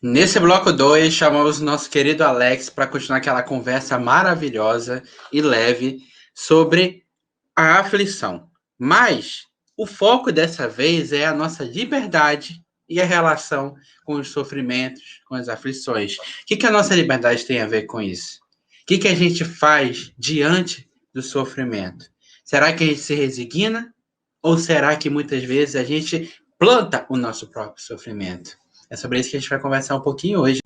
Nesse bloco 2, chamamos o nosso querido Alex para continuar aquela conversa maravilhosa e leve sobre a aflição. Mas o foco dessa vez é a nossa liberdade e a relação com os sofrimentos, com as aflições. O que a nossa liberdade tem a ver com isso? O que a gente faz diante do sofrimento? Será que a gente se resigna? Ou será que muitas vezes a gente planta o nosso próprio sofrimento? É sobre isso que a gente vai conversar um pouquinho hoje.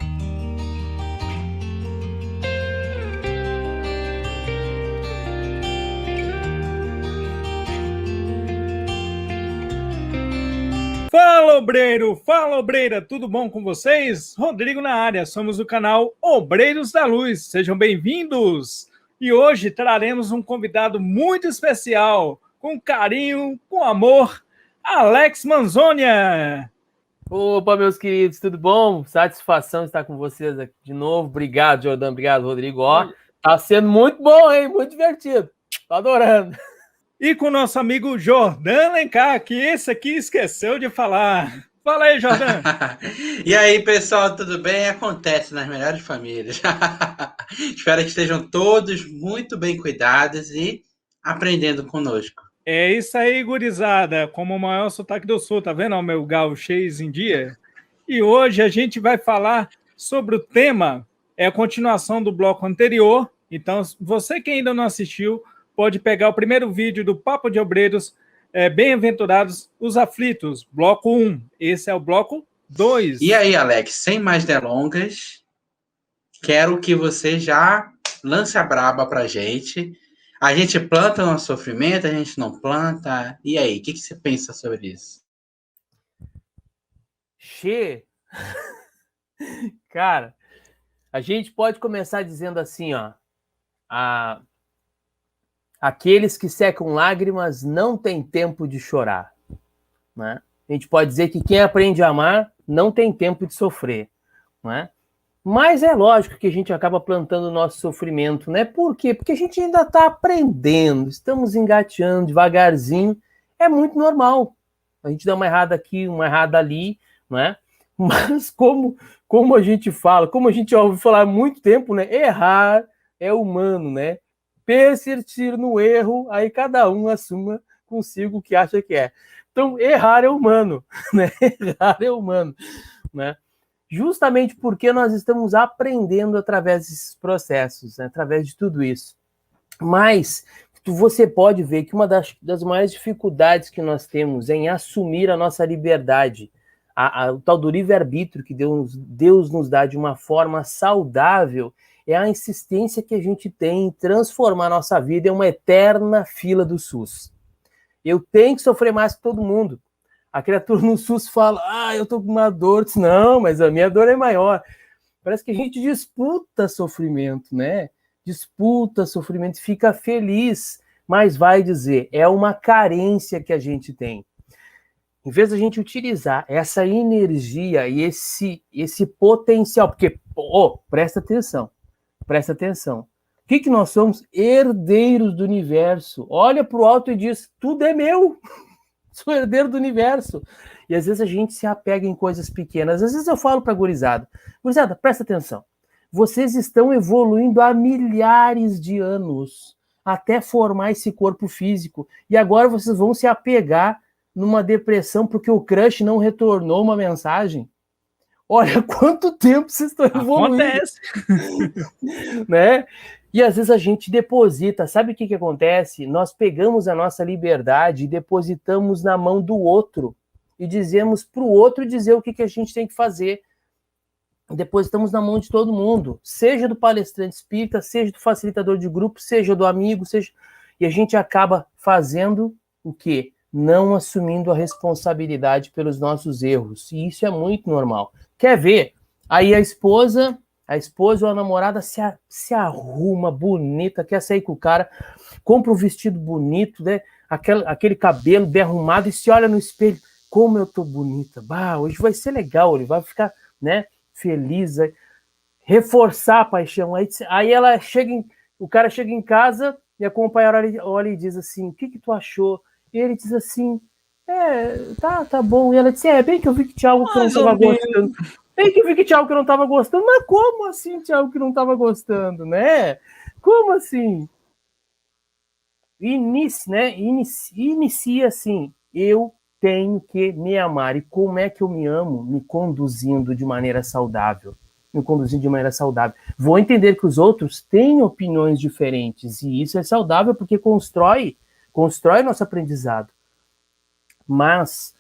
Fala obreira, tudo bom com vocês? Rodrigo na área, somos o canal Obreiros da Luz, sejam bem-vindos! E hoje traremos um convidado muito especial, com carinho, com amor, Alex Manzonia! Opa, meus queridos, tudo bom? Satisfação estar com vocês aqui de novo. Obrigado, Jordão, obrigado, Rodrigo. Ó, tá sendo muito bom, hein? Muito divertido. Tô adorando. E com o nosso amigo Jordan Alencar, que esse aqui esqueceu de falar. Fala aí, Jordan. E aí, pessoal, tudo bem? Acontece nas melhores famílias. Espero que estejam todos muito bem cuidados e aprendendo conosco. É isso aí, gurizada, como o maior sotaque do sul, tá vendo o meu gauchês em dia? E hoje a gente vai falar sobre o tema, é a continuação do bloco anterior, então você que ainda não assistiu, pode pegar o primeiro vídeo do Papo de Obreiros, Bem-aventurados os Aflitos, bloco 1, esse é o bloco 2. E aí, Alex, sem mais delongas, quero que você já lance a braba pra gente. A gente planta nosso sofrimento, a gente não planta. E aí, o que você pensa sobre isso? Cara, a gente pode começar dizendo assim, ó. Aqueles que secam lágrimas não têm tempo de chorar. Né? A gente pode dizer que quem aprende a amar não tem tempo de sofrer. Né? Mas é lógico que a gente acaba plantando o nosso sofrimento, né? Por quê? Porque a gente ainda está aprendendo, estamos engateando devagarzinho, é muito normal. A gente dá uma errada aqui, uma errada ali, né? Mas como a gente fala, como a gente já ouviu falar há muito tempo, né? Errar é humano, né? Persistir no erro, aí cada um assuma consigo o que acha que é. Então, errar é humano, né? Errar é humano, né? Justamente porque nós estamos aprendendo através desses processos, né? Através de tudo isso. Mas você pode ver que uma das maiores dificuldades que nós temos em assumir a nossa liberdade, o tal do livre-arbítrio que Deus nos dá de uma forma saudável, é a insistência que a gente tem em transformar a nossa vida em uma eterna fila do SUS. Eu tenho que sofrer mais que todo mundo. A criatura no SUS fala, eu tô com uma dor. Diz, não, mas a minha dor é maior. Parece que a gente disputa sofrimento, né? Disputa sofrimento, fica feliz, mas vai dizer, é uma carência que a gente tem. Em vez da gente utilizar essa energia e esse potencial, porque, presta atenção. O que nós somos? Herdeiros do universo. Olha para o alto e diz, tudo é meu. Sou herdeiro do universo. E às vezes a gente se apega em coisas pequenas. Às vezes eu falo para a gurizada, presta atenção. Vocês estão evoluindo há milhares de anos até formar esse corpo físico. E agora vocês vão se apegar numa depressão porque o crush não retornou uma mensagem. Olha quanto tempo vocês estão evoluindo. Acontece. Né? E às vezes a gente deposita, sabe o que acontece? Nós pegamos a nossa liberdade e depositamos na mão do outro e dizemos para o outro dizer o que a gente tem que fazer. Depositamos na mão de todo mundo, seja do palestrante espírita, seja do facilitador de grupo, seja do amigo, e a gente acaba fazendo o quê? Não assumindo a responsabilidade pelos nossos erros. E isso é muito normal. Quer ver? Aí a esposa ou a namorada se arruma bonita, quer sair com o cara, compra um vestido bonito, né? Aquele cabelo bem arrumado e se olha no espelho. Como eu tô bonita. Hoje vai ser legal, ele vai ficar, né, feliz, reforçar a paixão. Aí o cara chega em casa e a companheira olha e diz assim, o que tu achou? E ele diz assim, tá bom. E ela disse, bem que eu vi que tinha algo que eu não estava gostando. Tem que ver que Thiago que não estava gostando. Mas como assim, Thiago que não estava gostando, né? Como assim? Inicia assim. Eu tenho que me amar. E como é que eu me amo? Me conduzindo de maneira saudável. Me conduzindo de maneira saudável. Vou entender que os outros têm opiniões diferentes. E isso é saudável porque constrói nosso aprendizado. Mas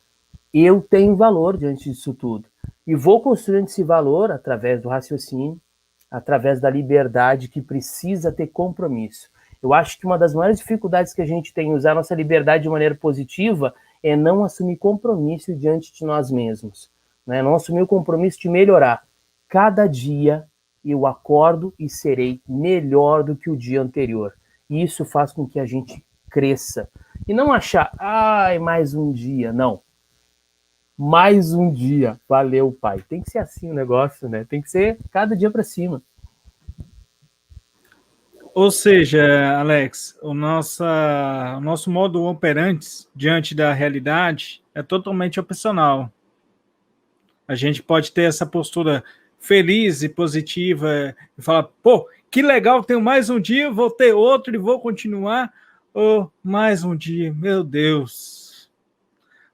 eu tenho valor diante disso tudo. E vou construindo esse valor através do raciocínio, através da liberdade que precisa ter compromisso. Eu acho que uma das maiores dificuldades que a gente tem em usar a nossa liberdade de maneira positiva é não assumir compromisso diante de nós mesmos. Né? Não assumir o compromisso de melhorar. Cada dia eu acordo e serei melhor do que o dia anterior. E isso faz com que a gente cresça. E não achar, mais um dia. Não. Mais um dia. Valeu, pai. Tem que ser assim o negócio, né? Tem que ser cada dia para cima. Ou seja, Alex, o nosso modo operante diante da realidade é totalmente opcional. A gente pode ter essa postura feliz e positiva e falar, pô, que legal, tenho mais um dia, vou ter outro e vou continuar. Ou mais um dia, meu Deus.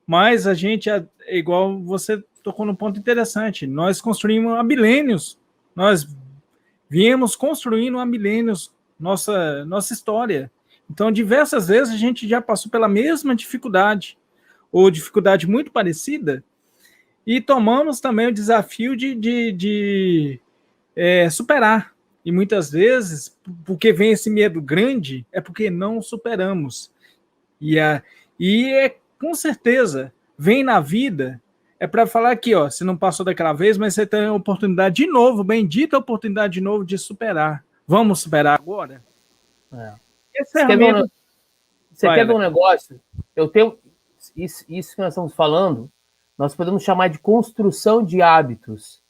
Mas a gente, igual você tocou num ponto interessante, nós construímos há milênios, nós viemos construindo há milênios nossa história. Então, diversas vezes a gente já passou pela mesma dificuldade, ou dificuldade muito parecida, e tomamos também o desafio de superar. E muitas vezes, porque vem esse medo grande, é porque não superamos. E com certeza, vem na vida, é para falar aqui, ó, você não passou daquela vez, mas você tem a oportunidade de novo, bendita oportunidade de novo de superar. Vamos superar agora? Você quer ver um negócio? Eu tenho isso que nós estamos falando, nós podemos chamar de construção de hábitos.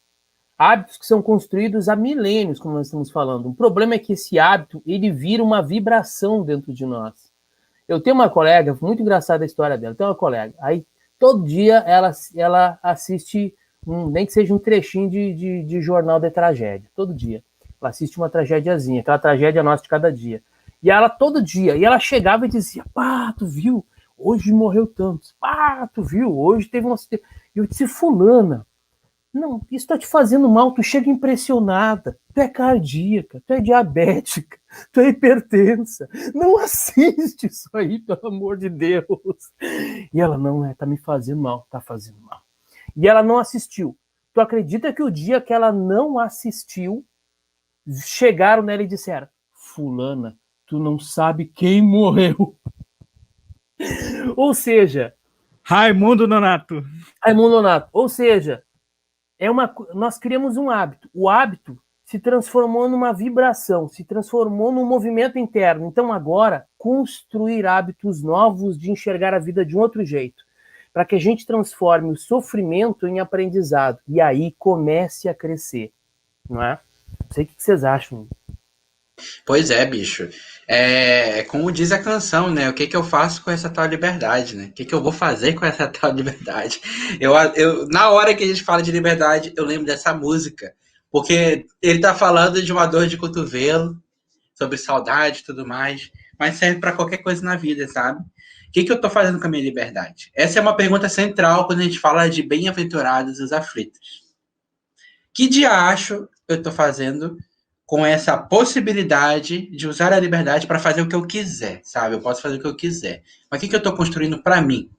Hábitos que são construídos há milênios, como nós estamos falando. O problema é que esse hábito, ele vira uma vibração dentro de nós. Eu tenho uma colega, muito engraçada a história dela, tem uma colega, aí todo dia ela assiste, nem que seja um trechinho de jornal de tragédia, todo dia. Ela assiste uma tragédiazinha, aquela tragédia nossa de cada dia. E ela todo dia, e ela chegava e dizia, pá, tu viu? Hoje morreu tantos. Pá, tu viu? Hoje teve um acidente. E eu disse, fulana, não, isso tá te fazendo mal, tu chega impressionada, tu é cardíaca, tu é diabética, tu é hipertensa, não assiste isso aí, pelo amor de Deus. E ela, não, tá me fazendo mal, tá fazendo mal. E ela não assistiu. Tu acredita que o dia que ela não assistiu, chegaram nela e disseram, fulana, tu não sabe quem morreu. Ou seja... Raimundo Nonato. Ou seja, nós criamos um hábito. O hábito se transformou numa vibração, se transformou num movimento interno. Então agora, construir hábitos novos de enxergar a vida de um outro jeito, para que a gente transforme o sofrimento em aprendizado. E aí comece a crescer. Não é? Não sei o que vocês acham. Pois é, bicho. Como diz a canção, né? O que eu faço com essa tal liberdade, né? O que eu vou fazer com essa tal liberdade? Na hora que a gente fala de liberdade, eu lembro dessa música. Porque ele tá falando de uma dor de cotovelo, sobre saudade e tudo mais, mas serve para qualquer coisa na vida, sabe? O que eu tô fazendo com a minha liberdade? Essa é uma pergunta central quando a gente fala de bem-aventurados os aflitos. Que diacho eu tô fazendo com essa possibilidade de usar a liberdade para fazer o que eu quiser, sabe? Eu posso fazer o que eu quiser. Mas o que eu estou construindo para mim?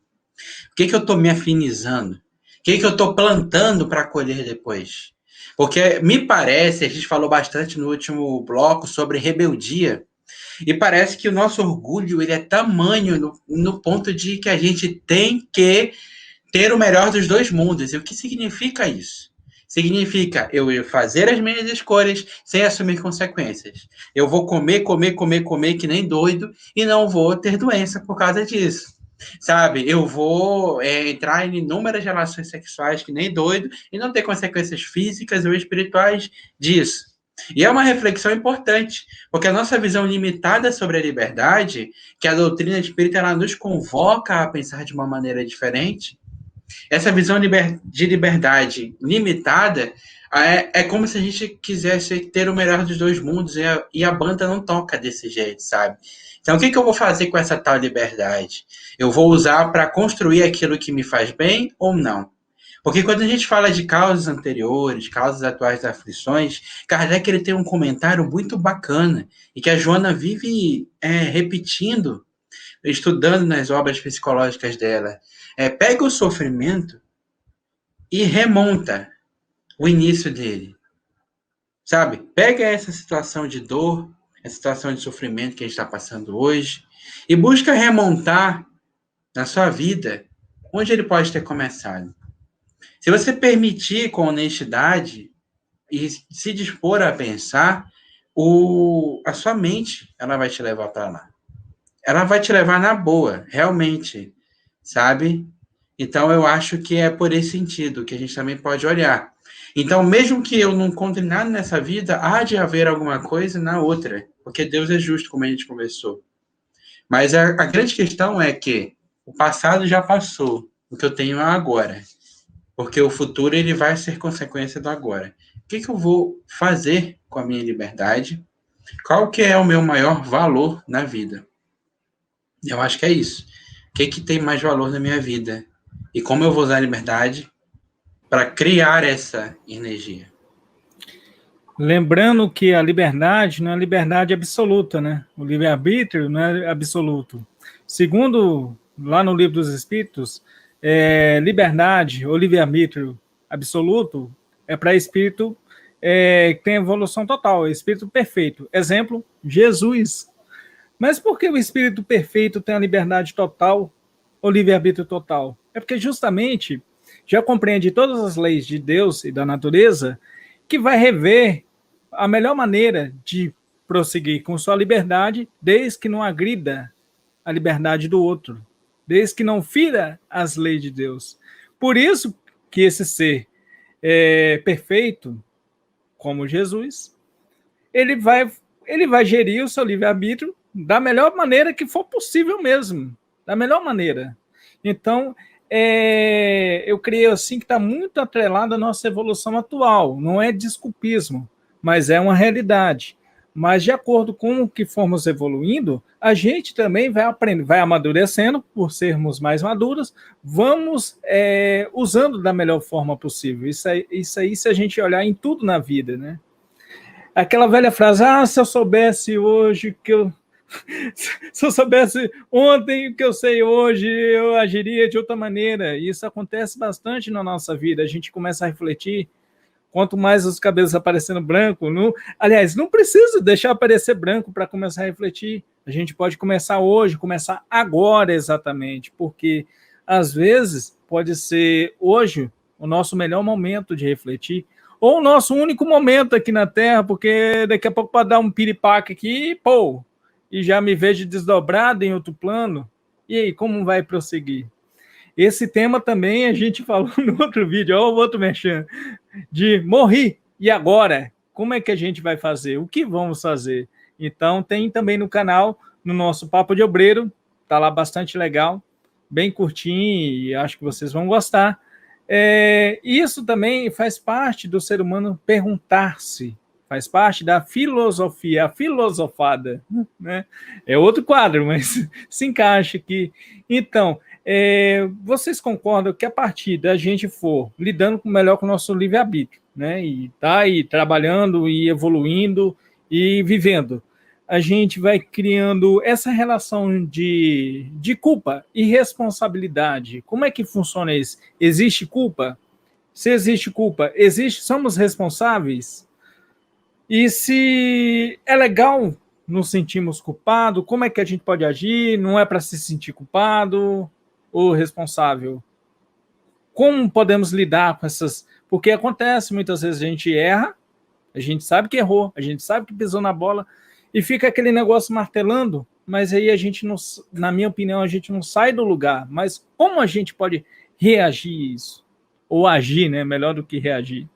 O que eu estou me afinizando? O que eu estou plantando para colher depois? Porque me parece, a gente falou bastante no último bloco sobre rebeldia, e parece que o nosso orgulho ele é tamanho no ponto de que a gente tem que ter o melhor dos dois mundos. E o que significa isso? Significa eu fazer as minhas escolhas sem assumir consequências. Eu vou comer que nem doido e não vou ter doença por causa disso. Sabe? Eu vou entrar em inúmeras relações sexuais que nem doido e não ter consequências físicas ou espirituais disso. E é uma reflexão importante, porque a nossa visão limitada sobre a liberdade, que a doutrina espírita ela nos convoca a pensar de uma maneira diferente, Essa visão de liberdade limitada é como se a gente quisesse ter o melhor dos dois mundos e a banda não toca desse jeito, sabe? Então, o que eu vou fazer com essa tal liberdade? Eu vou usar para construir aquilo que me faz bem ou não? Porque quando a gente fala de causas anteriores, causas atuais das aflições, Kardec ele tem um comentário muito bacana e que a Joana vive repetindo, estudando nas obras psicológicas dela. Pega o sofrimento e remonta o início dele, sabe? Pega essa situação de dor, essa situação de sofrimento que a gente está passando hoje e busca remontar na sua vida onde ele pode ter começado. Se você permitir com honestidade e se dispor a pensar, a sua mente ela vai te levar para lá. Ela vai te levar na boa, realmente, sabe? Então, eu acho que é por esse sentido que a gente também pode olhar. Então, mesmo que eu não encontre nada nessa vida, há de haver alguma coisa na outra, porque Deus é justo, como a gente conversou. Mas a grande questão é que o passado já passou, o que eu tenho é agora. Porque o futuro ele vai ser consequência do agora. O que eu vou fazer com a minha liberdade? Qual que é o meu maior valor na vida? Eu acho que é isso. O que tem mais valor na minha vida? E como eu vou usar a liberdade para criar essa energia? Lembrando que a liberdade não é liberdade absoluta, né? O livre-arbítrio não é absoluto. Segundo, lá no Livro dos Espíritos, liberdade ou livre-arbítrio absoluto é para espírito que tem evolução total, espírito perfeito. Exemplo, Jesus. Mas por que o espírito perfeito tem a liberdade total ou livre-arbítrio total? É porque justamente já compreende todas as leis de Deus e da natureza que vai rever a melhor maneira de prosseguir com sua liberdade, desde que não agrida a liberdade do outro, desde que não fira as leis de Deus. Por isso que esse ser perfeito, como Jesus, ele vai gerir o seu livre-arbítrio da melhor maneira que for possível mesmo, da melhor maneira. Então, eu creio assim que está muito atrelado à nossa evolução atual, não é desculpismo, mas é uma realidade. Mas de acordo com o que formos evoluindo, a gente também vai aprendendo, vai amadurecendo por sermos mais maduros, vamos usando da melhor forma possível. Isso aí se a gente olhar em tudo na vida, né? Aquela velha frase, se eu soubesse hoje que eu... Se eu soubesse ontem o que eu sei hoje, eu agiria de outra maneira. E isso acontece bastante na nossa vida. A gente começa a refletir. Quanto mais os cabelos aparecendo branco, aliás, não precisa deixar aparecer branco para começar a refletir. A gente pode começar hoje, começar agora exatamente, porque às vezes pode ser hoje o nosso melhor momento de refletir, ou o nosso único momento aqui na Terra, porque daqui a pouco pode dar um piripaque aqui, e já me vejo desdobrado em outro plano. E aí, como vai prosseguir? Esse tema também a gente falou no outro vídeo, o outro merchan, de morri, e agora? Como é que a gente vai fazer? O que vamos fazer? Então, tem também no canal, no nosso Papo de Obreiro, tá lá bastante legal, bem curtinho, e acho que vocês vão gostar. Isso também faz parte do ser humano perguntar-se, faz parte da filosofia, a filosofada, né? É outro quadro, mas se encaixa aqui. Então, vocês concordam que a partir da gente for lidando melhor com o nosso livre-arbítrio, né? E tá aí trabalhando e evoluindo e vivendo, a gente vai criando essa relação de culpa e responsabilidade. Como é que funciona isso? Existe culpa? Se existe culpa, somos responsáveis? E se é legal nos sentirmos culpados, como é que a gente pode agir? Não é para se sentir culpado ou responsável? Como podemos lidar com essas... Porque acontece, muitas vezes a gente erra, a gente sabe que errou, a gente sabe que pisou na bola, e fica aquele negócio martelando, mas aí a gente não, na minha opinião, a gente não sai do lugar. Mas como a gente pode reagir a isso? Ou agir, né? Melhor do que reagir.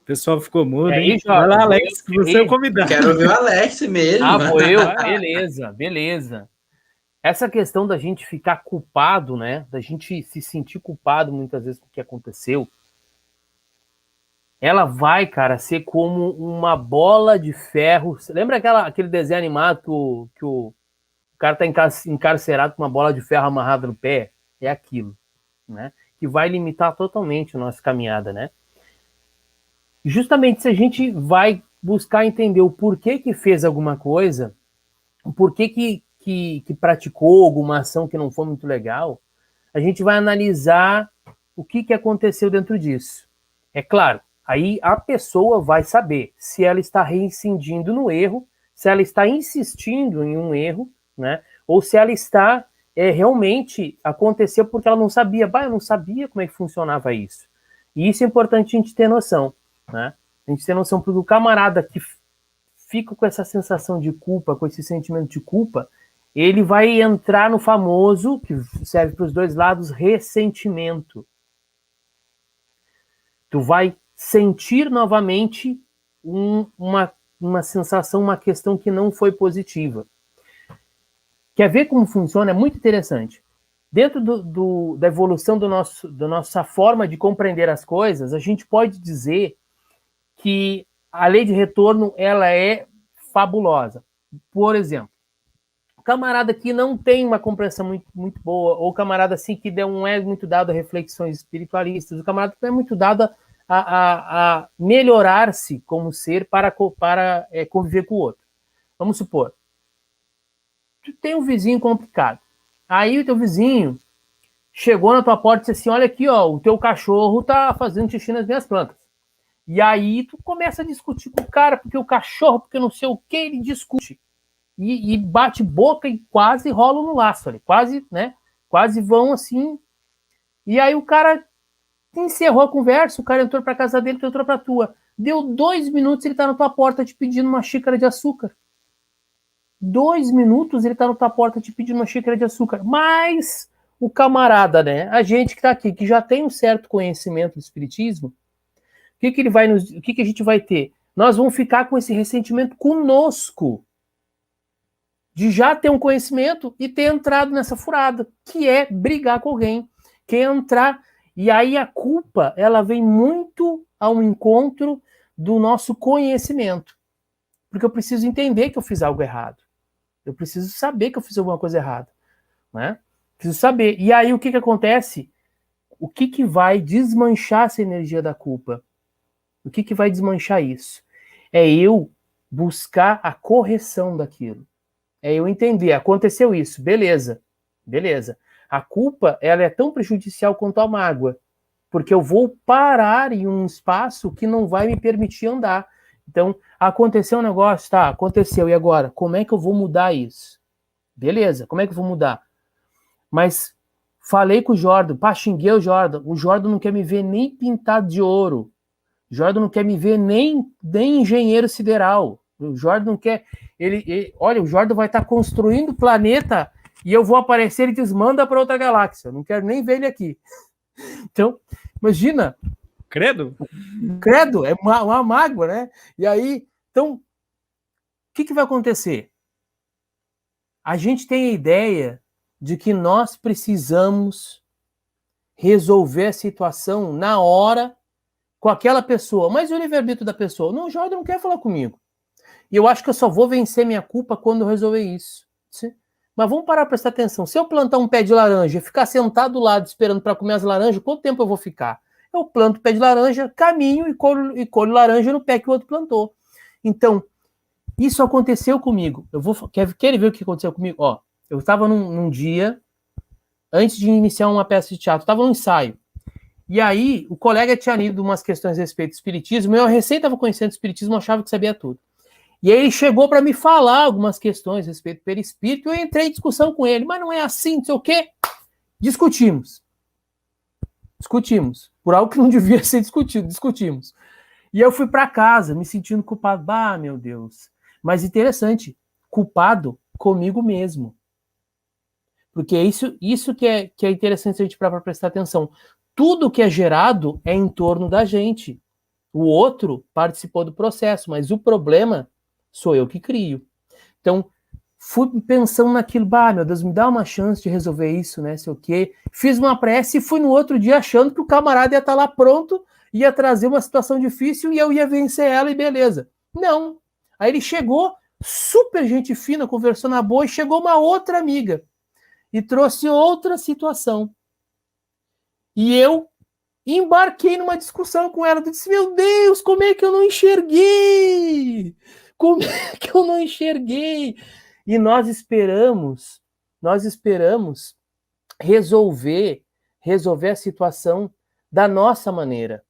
O pessoal ficou mudo, E aí, hein? Jorge, Vai lá, Alex, que você é o convidado. Quero ouvir o Alex mesmo. Ah, vou eu? Vai lá. Beleza, beleza. Essa questão da gente ficar culpado, né? Da gente se sentir culpado muitas vezes com o que aconteceu, ela vai, cara, ser como uma bola de ferro. Lembra aquele desenho animado que o cara tá encarcerado com uma bola de ferro amarrada no pé? É aquilo, né? Que vai limitar totalmente a nossa caminhada, né? Justamente se a gente vai buscar entender o porquê que fez alguma coisa, o porquê que praticou alguma ação que não foi muito legal, a gente vai analisar o que aconteceu dentro disso. É claro, aí a pessoa vai saber se ela está reincidindo no erro, se ela está insistindo em um erro, né? Ou se ela está realmente aconteceu porque ela não sabia. Eu não sabia como é que funcionava isso. E isso é importante a gente ter noção, né? A gente ter noção, porque o camarada que fica com essa sensação de culpa, com esse sentimento de culpa, ele vai entrar no famoso, que serve para os dois lados, ressentimento. Tu vai sentir novamente uma sensação, uma questão que não foi positiva. Quer ver como funciona? É muito interessante. Dentro da evolução da nossa forma de compreender as coisas, a gente pode dizer que a lei de retorno ela é fabulosa. Por exemplo, o camarada que não tem uma compreensão muito boa, ou o camarada assim que não é muito dado a reflexões espiritualistas, o camarada que não é muito dado a melhorar-se como ser para conviver com o outro. Vamos supor, tu tem um vizinho complicado. Aí o teu vizinho chegou na tua porta e disse assim, olha aqui, ó, o teu cachorro tá fazendo xixi nas minhas plantas. E aí tu começa a discutir com o cara, porque o cachorro, porque não sei o que, ele discute. E bate boca e quase rola no laço ali. Quase, né? Quase vão assim. E aí o cara encerrou a conversa, o cara entrou pra casa dele, tu entrou pra tua. Deu 2 minutos, ele tá na tua porta te pedindo uma xícara de açúcar. 2 minutos, ele tá na tua porta te pedindo uma xícara de açúcar. Mas o camarada, né? A gente que tá aqui, que já tem um certo conhecimento do espiritismo, o que a gente vai ter? Nós vamos ficar com esse ressentimento conosco, de já ter um conhecimento e ter entrado nessa furada, que é brigar com alguém, que é entrar, e aí a culpa, ela vem muito ao encontro do nosso conhecimento, porque eu preciso entender que eu fiz algo errado, eu preciso saber que eu fiz alguma coisa errada, né? Preciso saber, e aí o que acontece? O que vai desmanchar essa energia da culpa? O que vai desmanchar isso? É eu buscar a correção daquilo. É eu entender, aconteceu isso, beleza. A culpa, ela é tão prejudicial quanto a mágoa, porque eu vou parar em um espaço que não vai me permitir andar. Então, aconteceu um negócio, tá, aconteceu, e agora? Como é que eu vou mudar isso? Beleza, como é que eu vou mudar? Mas falei com o Jordan, xinguei o Jordan não quer me ver nem pintado de ouro, o Jordan não quer me ver nem engenheiro sideral. O Jordan não quer. Olha, o Jordan vai estar construindo o planeta e eu vou aparecer e desmanda para outra galáxia. Eu não quero nem ver ele aqui. Então, imagina. Credo, é uma mágoa, né? E aí, então, o que vai acontecer? A gente tem a ideia de que nós precisamos resolver a situação na hora com aquela pessoa, mas o livre-arbítrio da pessoa? Não, o Jordan não quer falar comigo. E eu acho que eu só vou vencer minha culpa quando eu resolver isso. Sim? Mas vamos parar para prestar atenção. Se eu plantar um pé de laranja e ficar sentado do lado esperando para comer as laranjas, quanto tempo eu vou ficar? Eu planto o pé de laranja, caminho e colho laranja no pé que o outro plantou. Então, isso aconteceu comigo. Quer ver o que aconteceu comigo? Ó, eu estava num dia, antes de iniciar uma peça de teatro, estava num ensaio. E aí, o colega tinha lido umas questões a respeito do espiritismo, eu recém estava conhecendo o espiritismo, achava que sabia tudo. E aí ele chegou para me falar algumas questões a respeito do perispírito, e eu entrei em discussão com ele, mas não é assim, não sei o quê. Discutimos. Por algo que não devia ser discutimos. E eu fui para casa, me sentindo culpado. Ah, meu Deus. Mas interessante, culpado comigo mesmo. Porque é isso que é interessante a gente para prestar atenção. Tudo que é gerado é em torno da gente. O outro participou do processo, mas o problema sou eu que crio. Então, fui pensando naquilo, meu Deus, me dá uma chance de resolver isso, né, sei o quê. Fiz uma prece e fui no outro dia achando que o camarada ia estar lá pronto, ia trazer uma situação difícil e eu ia vencer ela e beleza. Não. Aí ele chegou, super gente fina, conversou na boa, e chegou uma outra amiga e trouxe outra situação. E eu embarquei numa discussão com ela. Eu disse, meu Deus, como é que eu não enxerguei? Como é que eu não enxerguei? E nós esperamos resolver a situação da nossa maneira.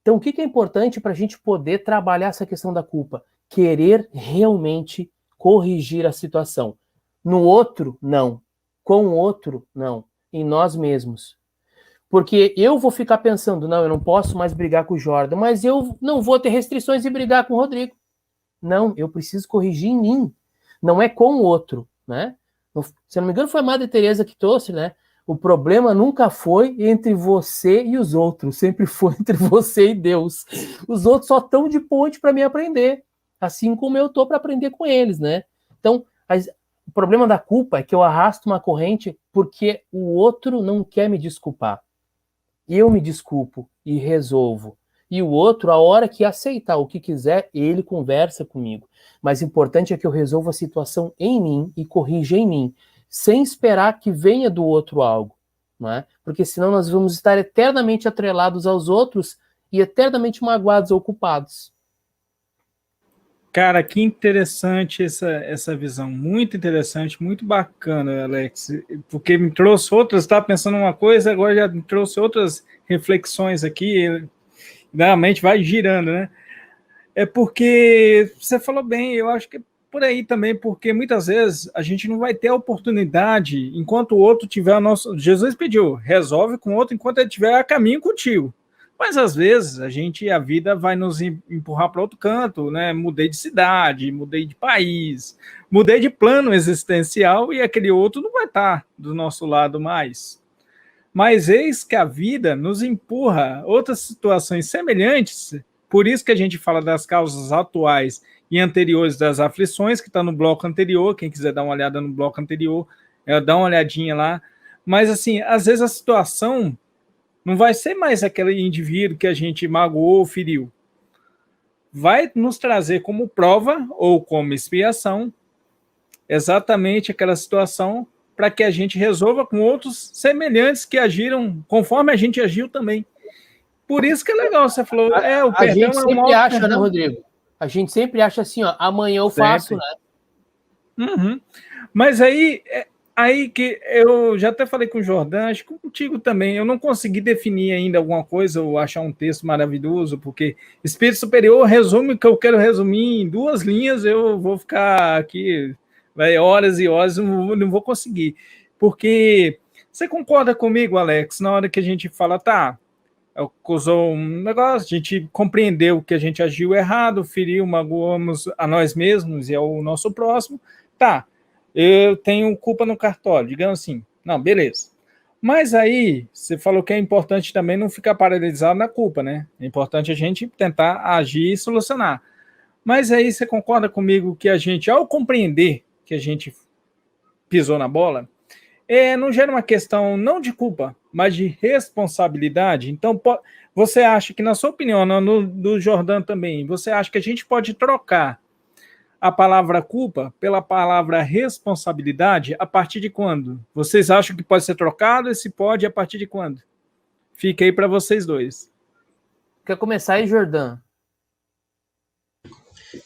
Então, o que é importante para a gente poder trabalhar essa questão da culpa? Querer realmente corrigir a situação. No outro, não. Com o outro, não. Em nós mesmos. Porque eu vou ficar pensando, não, eu não posso mais brigar com o Jordan, mas eu não vou ter restrições de brigar com o Rodrigo. Não, eu preciso corrigir em mim. Não é com o outro, né? Se eu não me engano, foi a Madre Teresa que trouxe, né? O problema nunca foi entre você e os outros, sempre foi entre você e Deus. Os outros só estão de ponte para me aprender, assim como eu estou para aprender com eles, né? Então, o problema da culpa é que eu arrasto uma corrente porque o outro não quer me desculpar. Eu me desculpo e resolvo. E o outro, a hora que aceitar o que quiser, ele conversa comigo. Mas o importante é que eu resolva a situação em mim e corrija em mim, sem esperar que venha do outro algo. Não é? Porque senão nós vamos estar eternamente atrelados aos outros e eternamente magoados ou culpados. Cara, que interessante essa visão. Muito interessante, muito bacana, Alex. Porque me trouxe outras, estava pensando uma coisa, agora já me trouxe outras reflexões aqui. A mente vai girando, né? É porque você falou bem, eu acho que é por aí também, porque muitas vezes a gente não vai ter a oportunidade, enquanto o outro tiver o nosso... Jesus pediu, resolve com o outro enquanto ele estiver a caminho contigo. Mas às vezes a vida vai nos empurrar para outro canto, né? Mudei de cidade, mudei de país, mudei de plano existencial e aquele outro não vai estar do nosso lado mais. Mas eis que a vida nos empurra outras situações semelhantes, por isso que a gente fala das causas atuais e anteriores das aflições, que está no bloco anterior, quem quiser dar uma olhada no bloco anterior, dá uma olhadinha lá. Mas assim, às vezes a situação não vai ser mais aquele indivíduo que a gente magoou ou feriu. Vai nos trazer como prova ou como expiação exatamente aquela situação para que a gente resolva com outros semelhantes que agiram conforme a gente agiu também. Por isso que é legal, você falou, o perdão a gente sempre acha, perdão. Né, Rodrigo? A gente sempre acha assim, amanhã eu faço, né? Uhum. Mas aí que eu já até falei com o Jordan, acho que contigo também, eu não consegui definir ainda alguma coisa ou achar um texto maravilhoso, porque Espírito Superior resume o que eu quero resumir em 2 linhas, eu vou ficar aqui horas e horas, não vou conseguir. Porque você concorda comigo, Alex, na hora que a gente fala, causou um negócio, a gente compreendeu que a gente agiu errado, feriu, magoamos a nós mesmos e ao nosso próximo, eu tenho culpa no cartório, digamos assim, não, beleza. Mas aí, você falou que é importante também não ficar paralisado na culpa, né? É importante a gente tentar agir e solucionar. Mas aí você concorda comigo que a gente, ao compreender que a gente pisou na bola, não gera uma questão não de culpa, mas de responsabilidade? Então, você acha que, na sua opinião, do Jordan também, você acha que a gente pode trocar a palavra culpa pela palavra responsabilidade a partir de quando? Vocês acham que pode ser trocado? E se pode, a partir de quando? Fica aí para vocês dois. Quer começar aí, Jordan?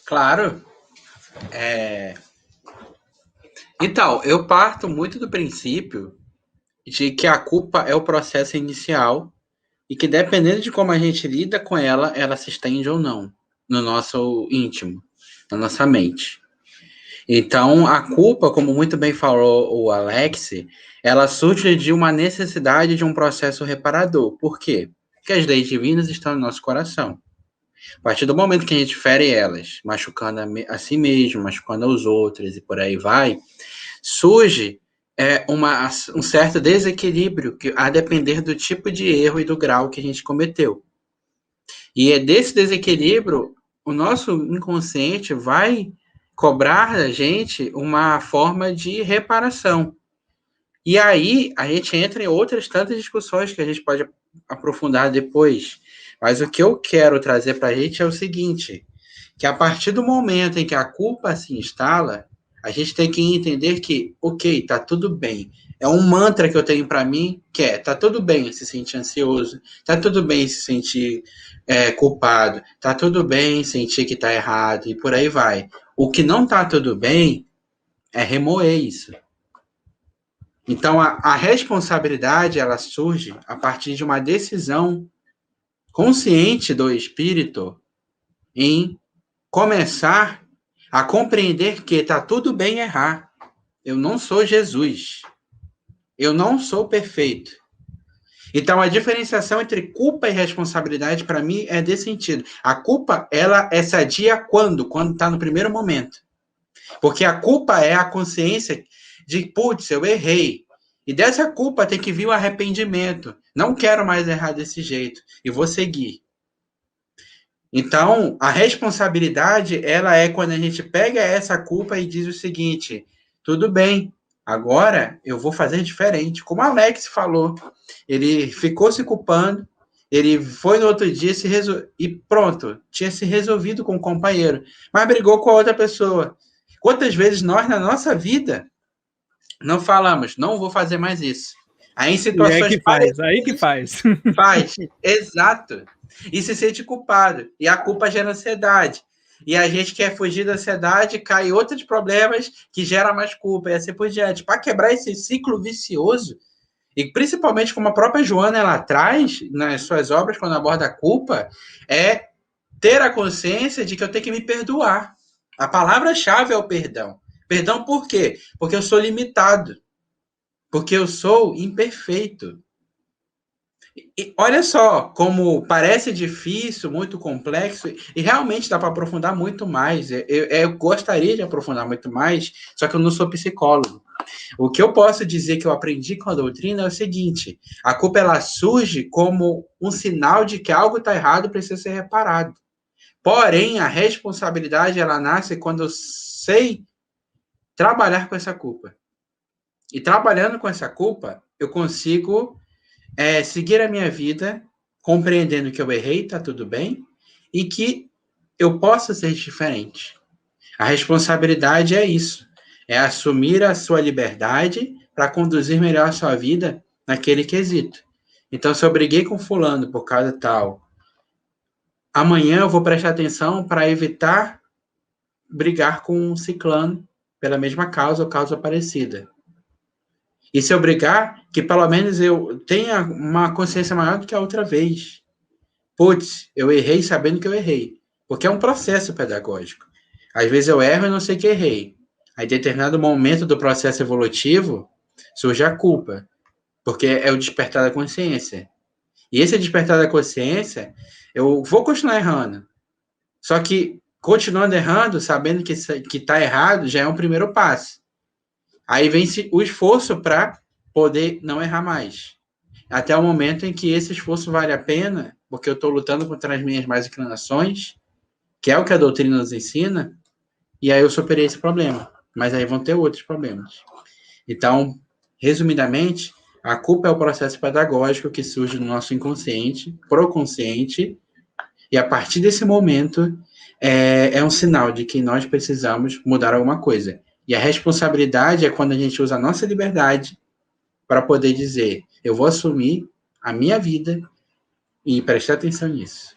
Claro. Então, eu parto muito do princípio de que a culpa é o processo inicial e que, dependendo de como a gente lida com ela, ela se estende ou não no nosso íntimo, na nossa mente. Então, a culpa, como muito bem falou o Alex, ela surge de uma necessidade de um processo reparador. Por quê? Porque as leis divinas estão no nosso coração. A partir do momento que a gente fere elas, machucando a si mesmo, machucando aos outros e por aí vai, surge um certo desequilíbrio a depender do tipo de erro e do grau que a gente cometeu. E é desse desequilíbrio, o nosso inconsciente vai cobrar da gente uma forma de reparação. E aí a gente entra em outras tantas discussões que a gente pode aprofundar depois. Mas o que eu quero trazer para a gente é o seguinte, que a partir do momento em que a culpa se instala, a gente tem que entender que, ok, tá tudo bem. É um mantra que eu tenho para mim, que é, tá tudo bem se sentir ansioso, tá tudo bem se sentir culpado, tá tudo bem sentir que tá errado, e por aí vai. O que não tá tudo bem é remoer isso. Então, a responsabilidade, ela surge a partir de uma decisão consciente do espírito em começar a compreender que tá tudo bem errar. Eu não sou Jesus. Eu não sou perfeito. Então, a diferenciação entre culpa e responsabilidade, para mim, é desse sentido. A culpa, ela é sadia quando? Quando está no primeiro momento. Porque a culpa é a consciência de, putz, eu errei. E dessa culpa tem que vir o arrependimento. Não quero mais errar desse jeito. E vou seguir. Então, a responsabilidade, ela é quando a gente pega essa culpa e diz o seguinte, tudo bem, agora eu vou fazer diferente. Como o Alex falou, ele ficou se culpando, ele foi no outro dia e pronto, tinha se resolvido com o companheiro, mas brigou com a outra pessoa. Quantas vezes nós, na nossa vida, não falamos, não vou fazer mais isso. Aí em situações aí que faz. Faz, exato. E se sente culpado. E a culpa gera ansiedade. E a gente quer fugir da ansiedade, cai em outros problemas que geram mais culpa, e assim por diante. Para quebrar esse ciclo vicioso, e principalmente como a própria Joana ela traz nas suas obras, quando aborda a culpa, é ter a consciência de que eu tenho que me perdoar. A palavra-chave é o perdão. Perdão por quê? Porque eu sou limitado. Porque eu sou imperfeito. E olha só como parece difícil, muito complexo, e realmente dá para aprofundar muito mais. Eu gostaria de aprofundar muito mais, só que eu não sou psicólogo. O que eu posso dizer que eu aprendi com a doutrina é o seguinte: a culpa ela surge como um sinal de que algo está errado e precisa ser reparado. Porém, a responsabilidade ela nasce quando eu sei trabalhar com essa culpa. E trabalhando com essa culpa, eu consigo seguir a minha vida compreendendo que eu errei, tá tudo bem, e que eu posso ser diferente. A responsabilidade é isso, é assumir a sua liberdade para conduzir melhor a sua vida naquele quesito. Então, se eu briguei com fulano por causa tal, amanhã eu vou prestar atenção para evitar brigar com um ciclano pela mesma causa ou causa parecida. E se eu brigar, que pelo menos eu tenha uma consciência maior do que a outra vez. Putz, eu errei sabendo que eu errei. Porque é um processo pedagógico. Às vezes eu erro e não sei que errei. Aí, em determinado momento do processo evolutivo, surge a culpa. Porque é o despertar da consciência. E esse despertar da consciência, eu vou continuar errando. Só que, continuando errando, sabendo que está errado, já é um primeiro passo. Aí vem o esforço para poder não errar mais. Até o momento em que esse esforço vale a pena, porque eu estou lutando contra as minhas más inclinações, que é o que a doutrina nos ensina, e aí eu superei esse problema. Mas aí vão ter outros problemas. Então, resumidamente, a culpa é o processo pedagógico que surge no nosso inconsciente, proconsciente, e a partir desse momento é um sinal de que nós precisamos mudar alguma coisa. E a responsabilidade é quando a gente usa a nossa liberdade para poder dizer, eu vou assumir a minha vida e prestar atenção nisso.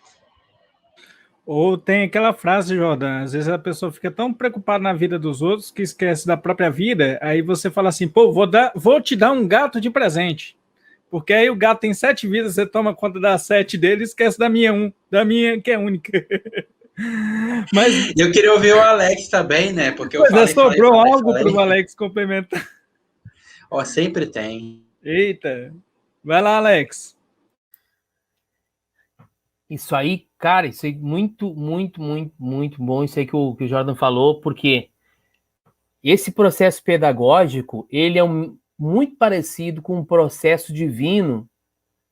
Ou tem aquela frase, Jordan, às vezes a pessoa fica tão preocupada na vida dos outros que esquece da própria vida, aí você fala assim, pô, vou te dar um gato de presente. Porque aí o gato tem 7 vidas, você toma conta das 7 dele e esquece da minha que é única. Mas eu queria ouvir o Alex também, né? Porque sobrou algo para o Alex complementar. Ó, sempre tem. Eita. Vai lá, Alex. Isso aí, cara, isso aí muito, muito, muito, muito bom, isso aí que o Jordan falou, porque esse processo pedagógico, ele é muito parecido com um processo divino,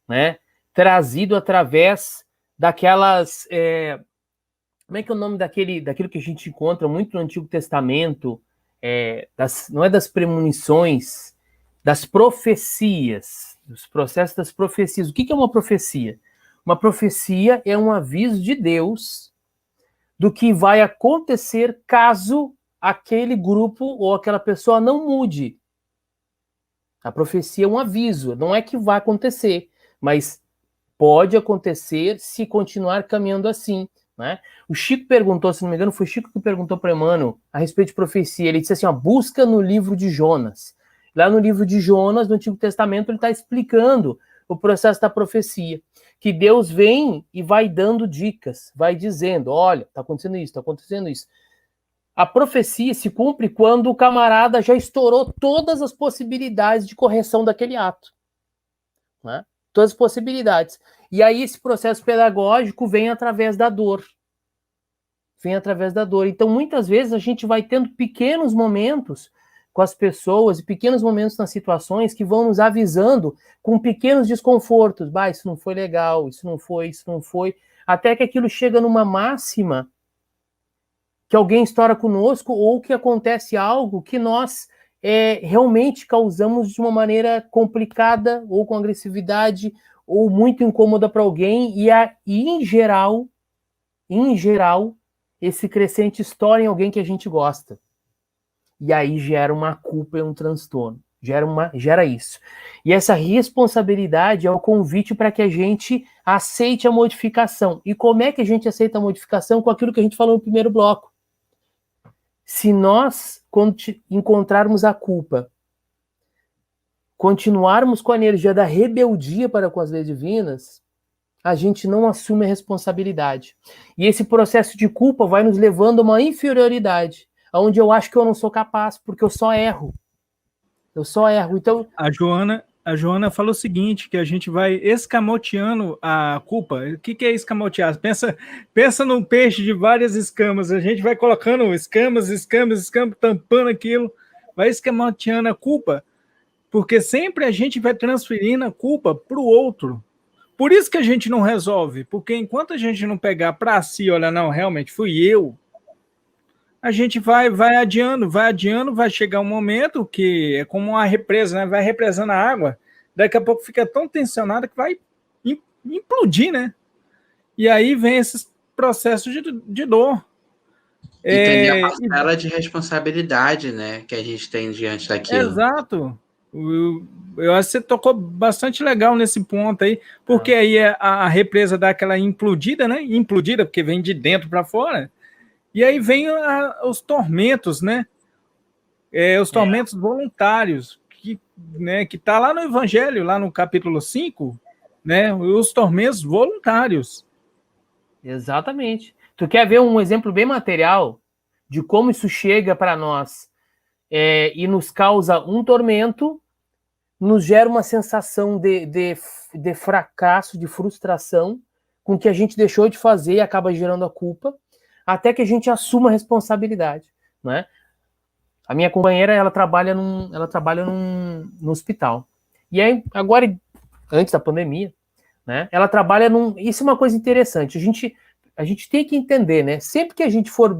né, trazido através daquelas... como é que é o nome daquilo que a gente encontra muito no Antigo Testamento? Não é das premonições, das profecias, dos processos das profecias. O que é uma profecia? Uma profecia é um aviso de Deus do que vai acontecer caso aquele grupo ou aquela pessoa não mude. A profecia é um aviso, não é que vai acontecer, mas pode acontecer se continuar caminhando assim, né? O Chico perguntou, se não me engano, foi o Chico que perguntou para Emmanuel a respeito de profecia. Ele disse assim, busca no livro de Jonas. Lá no livro de Jonas, no Antigo Testamento, ele está explicando o processo da profecia. Que Deus vem e vai dando dicas, vai dizendo, olha, está acontecendo isso, está acontecendo isso. A profecia se cumpre quando o camarada já estourou todas as possibilidades de correção daquele ato. Né? Todas as possibilidades. E aí esse processo pedagógico vem através da dor. Vem através da dor. Então, muitas vezes, a gente vai tendo pequenos momentos com as pessoas e pequenos momentos nas situações que vão nos avisando com pequenos desconfortos. Isso não foi legal, isso não foi. Até que aquilo chega numa máxima que alguém estoura conosco ou que acontece algo que nós realmente causamos de uma maneira complicada ou com agressividade ou muito incômoda para alguém e em geral, esse crescente estoura em alguém que a gente gosta. E aí gera uma culpa e um transtorno. Gera isso. E essa responsabilidade é o convite para que a gente aceite a modificação. E como é que a gente aceita a modificação? Com aquilo que a gente falou no primeiro bloco. Se nós encontrarmos a culpa, continuarmos com a energia da rebeldia para com as leis divinas, a gente não assume a responsabilidade. E esse processo de culpa vai nos levando a uma inferioridade, onde eu acho que eu não sou capaz, porque eu só erro. Então, a Joana falou o seguinte, que a gente vai escamoteando a culpa. O que é escamotear? Pensa num peixe de várias escamas. A gente vai colocando escamas, tampando aquilo, vai escamoteando a culpa, porque sempre a gente vai transferindo a culpa para o outro. Por isso que a gente não resolve, porque enquanto a gente não pegar para si, olha, não, realmente fui eu, a gente vai adiando, vai chegar um momento que é como uma represa, né? Vai represando a água, daqui a pouco fica tão tensionada que vai implodir, né? E aí vem esses processos de dor. E tem a parcela de responsabilidade, né, que a gente tem diante daquilo. Exato. Eu acho que você tocou bastante legal nesse ponto aí, porque aí a represa dá aquela implodida, né? Implodida, porque vem de dentro para fora. E aí vem os tormentos, né? Os tormentos voluntários, que tá lá no Evangelho, lá no capítulo 5, né? Os tormentos voluntários. Exatamente. Tu quer ver um exemplo bem material de como isso chega para nós e nos causa um tormento, nos gera uma sensação de fracasso, de frustração, com o que a gente deixou de fazer e acaba gerando a culpa, até que a gente assuma a responsabilidade, né? A minha companheira, ela trabalha num hospital. E aí, agora, antes da pandemia, né? Ela trabalha Isso é uma coisa interessante. A gente tem que entender, né? Sempre que a gente for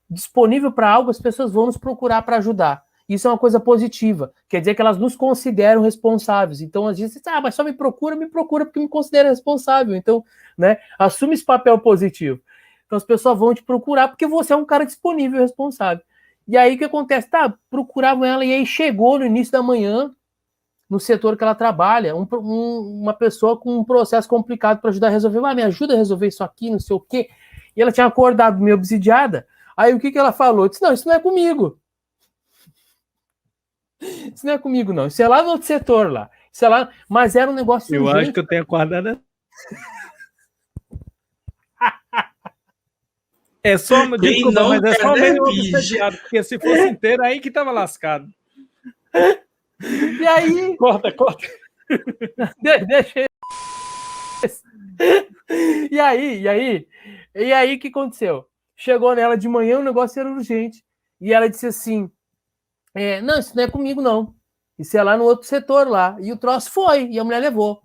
disponível para algo, as pessoas vão nos procurar para ajudar. Isso é uma coisa positiva. Quer dizer que elas nos consideram responsáveis. Então, às vezes, mas só me procura porque me considera responsável. Então, né? Assume esse papel positivo. Então, as pessoas vão te procurar porque você é um cara disponível e responsável. E aí, o que acontece? Procuravam ela e aí chegou no início da manhã, no setor que ela trabalha, uma pessoa com um processo complicado para ajudar a resolver. Me ajuda a resolver isso aqui, não sei o quê. E ela tinha acordado meio obsidiada. Aí, o que ela falou? Disse, não, isso não é comigo. Isso não é comigo, não. Isso é lá no outro setor, lá. Isso é lá... Mas era um negócio urgente. Eu acho que eu tenho acordado... É só, desculpa, mas é só meio obsediado, porque se fosse inteiro, aí que tava lascado. E aí... Corta. Deixa E aí, o que aconteceu? Chegou nela de manhã, o negócio era urgente. E ela disse assim, não, isso não é comigo, não. Isso é lá no outro setor lá. E o troço foi, e a mulher levou.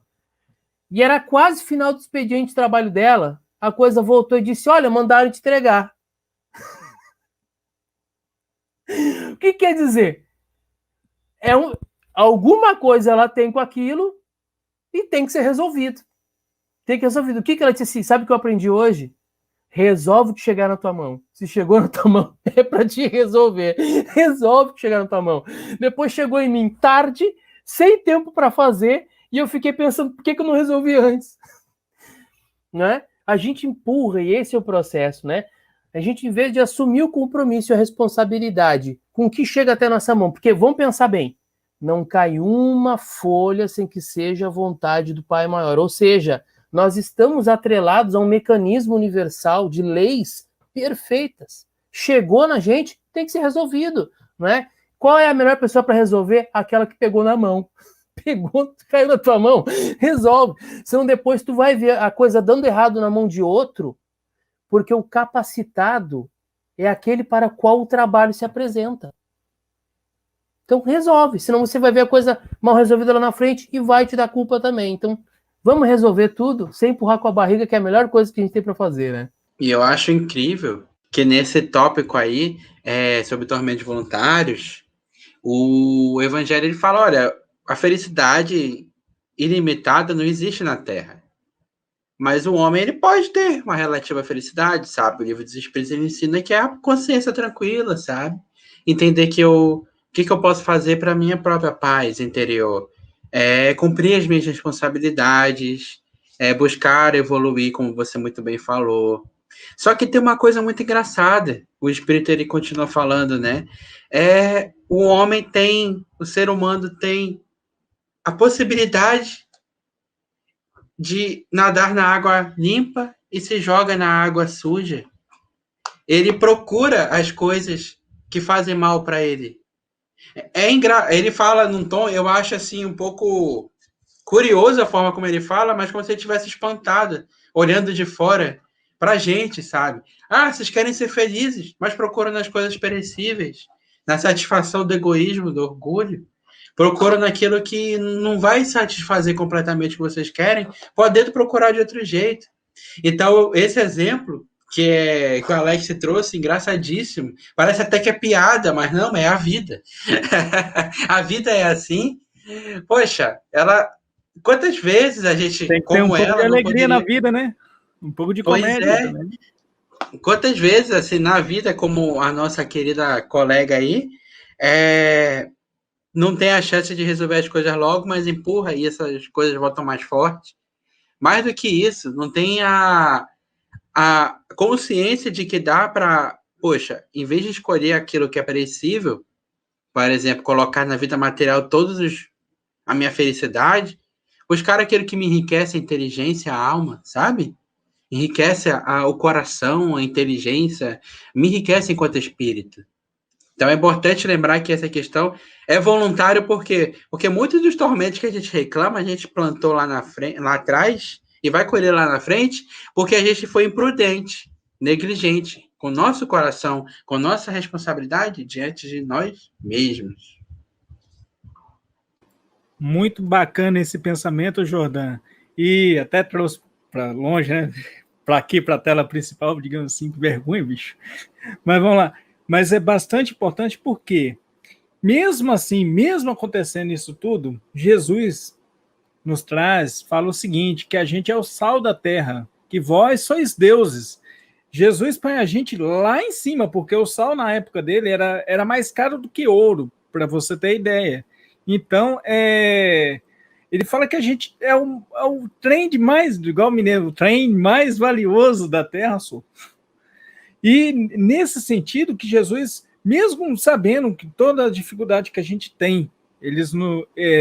E era quase final do expediente de trabalho dela. A coisa voltou e disse, olha, mandaram te entregar. O que quer dizer? Alguma coisa ela tem com aquilo e tem que ser resolvido. Tem que ser resolvido. O que ela disse assim? Sabe o que eu aprendi hoje? Resolve o que chegar na tua mão. Se chegou na tua mão, é para te resolver. Resolve o que chegar na tua mão. Depois chegou em mim tarde, sem tempo para fazer, e eu fiquei pensando, por que eu não resolvi antes? Né? A gente empurra, e esse é o processo, né? A gente, em vez de assumir o compromisso e a responsabilidade com o que chega até a nossa mão, porque vamos pensar bem, não cai uma folha sem que seja a vontade do Pai Maior. Ou seja, nós estamos atrelados a um mecanismo universal de leis perfeitas. Chegou na gente, tem que ser resolvido, né? Qual é a melhor pessoa para resolver? Aquela que pegou na mão. Pegou, caiu na tua mão, resolve. Senão depois tu vai ver a coisa dando errado na mão de outro, porque o capacitado é aquele para o qual o trabalho se apresenta. Então resolve, senão você vai ver a coisa mal resolvida lá na frente e vai te dar culpa também. Então vamos resolver tudo sem empurrar com a barriga, que é a melhor coisa que a gente tem para fazer, né? E eu acho incrível que nesse tópico aí, sobre tormentos voluntários, o Evangelho ele fala, olha, a felicidade ilimitada não existe na Terra. Mas o homem ele pode ter uma relativa felicidade, sabe? O livro dos Espíritos ele ensina que é a consciência tranquila, sabe? Entender que o que eu posso fazer para minha própria paz interior? É cumprir as minhas responsabilidades, buscar evoluir, como você muito bem falou. Só que tem uma coisa muito engraçada. O Espírito ele continua falando, né? O ser humano tem a possibilidade de nadar na água limpa e se joga na água suja. Ele procura as coisas que fazem mal para ele. Ele fala num tom, eu acho assim um pouco curioso a forma como ele fala, mas como se ele estivesse espantado, olhando de fora pra gente, sabe? Ah, vocês querem ser felizes, mas procuram nas coisas perecíveis, na satisfação do egoísmo, do orgulho. Procuram naquilo que não vai satisfazer completamente o que vocês querem, podendo procurar de outro jeito. Então, esse exemplo que o Alex trouxe, engraçadíssimo, parece até que é piada, mas não, é a vida. A vida é assim. Poxa, quantas vezes a gente, tem que ter como um pouco ela, de não alegria poderia... na vida, né? Um pouco de Pois comédia também. Quantas vezes, assim, na vida, como a nossa querida colega aí, não tem a chance de resolver as coisas logo, mas empurra e essas coisas voltam mais fortes. Mais do que isso, não tem a consciência de que dá para, poxa, em vez de escolher aquilo que é perecível, por exemplo, colocar na vida material a minha felicidade, buscar aquilo que me enriquece a inteligência, a alma, sabe? Enriquece o coração, a inteligência, me enriquece enquanto espírito. Então é importante lembrar que essa questão é voluntário porque muitos dos tormentos que a gente reclama, a gente plantou lá na frente, lá atrás e vai colher lá na frente, porque a gente foi imprudente, negligente, com nosso coração, com nossa responsabilidade diante de nós mesmos. Muito bacana esse pensamento, Jordan. E até trouxe para longe, né? Para aqui, para a tela principal, digamos assim, que vergonha, bicho. Mas vamos lá. Mas é bastante importante porque, mesmo assim, mesmo acontecendo isso tudo, Jesus nos fala o seguinte, que a gente é o sal da terra, que vós sois deuses. Jesus põe a gente lá em cima, porque o sal na época dele era mais caro do que ouro, para você ter ideia. Então, ele fala que a gente é o trem mais, igual o mineiro, o trem mais valioso da terra, só. E nesse sentido que Jesus, mesmo sabendo que toda a dificuldade que a gente tem,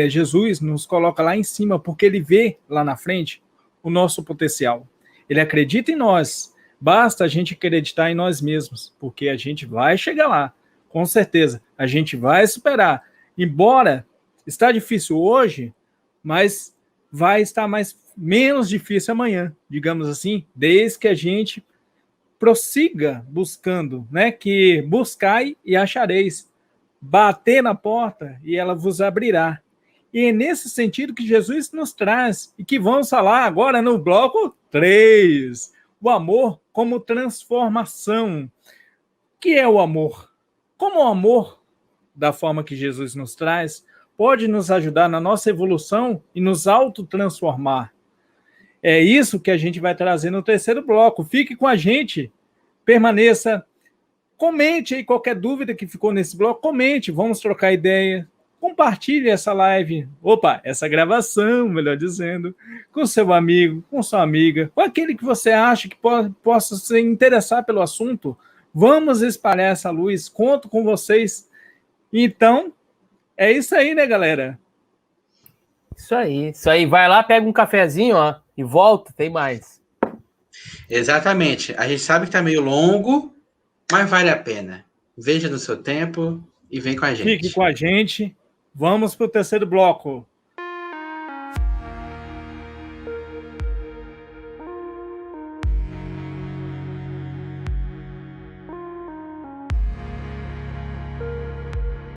Jesus nos coloca lá em cima, porque ele vê lá na frente o nosso potencial. Ele acredita em nós, basta a gente acreditar em nós mesmos, porque a gente vai chegar lá, com certeza, a gente vai superar. Embora está difícil hoje, mas vai estar menos difícil amanhã, digamos assim, desde que a gente prossiga buscando, né? Que buscai e achareis, bater na porta e ela vos abrirá. E é nesse sentido que Jesus nos traz, e que vamos falar agora no bloco 3, o amor como transformação. O que é o amor? Como o amor, da forma que Jesus nos traz, pode nos ajudar na nossa evolução e nos autotransformar. É isso que a gente vai trazer no terceiro bloco. Fique com a gente, permaneça, comente aí qualquer dúvida que ficou nesse bloco, comente, vamos trocar ideia, compartilhe essa live, essa gravação, melhor dizendo, com seu amigo, com sua amiga, com aquele que você acha que possa se interessar pelo assunto. Vamos espalhar essa luz, conto com vocês. Então, é isso aí, né, galera? Isso aí. Vai lá, pega um cafezinho, ó, e volta, tem mais. Exatamente. A gente sabe que tá meio longo, mas vale a pena. Veja no seu tempo e vem com a gente. Fique com a gente. Vamos para o terceiro bloco.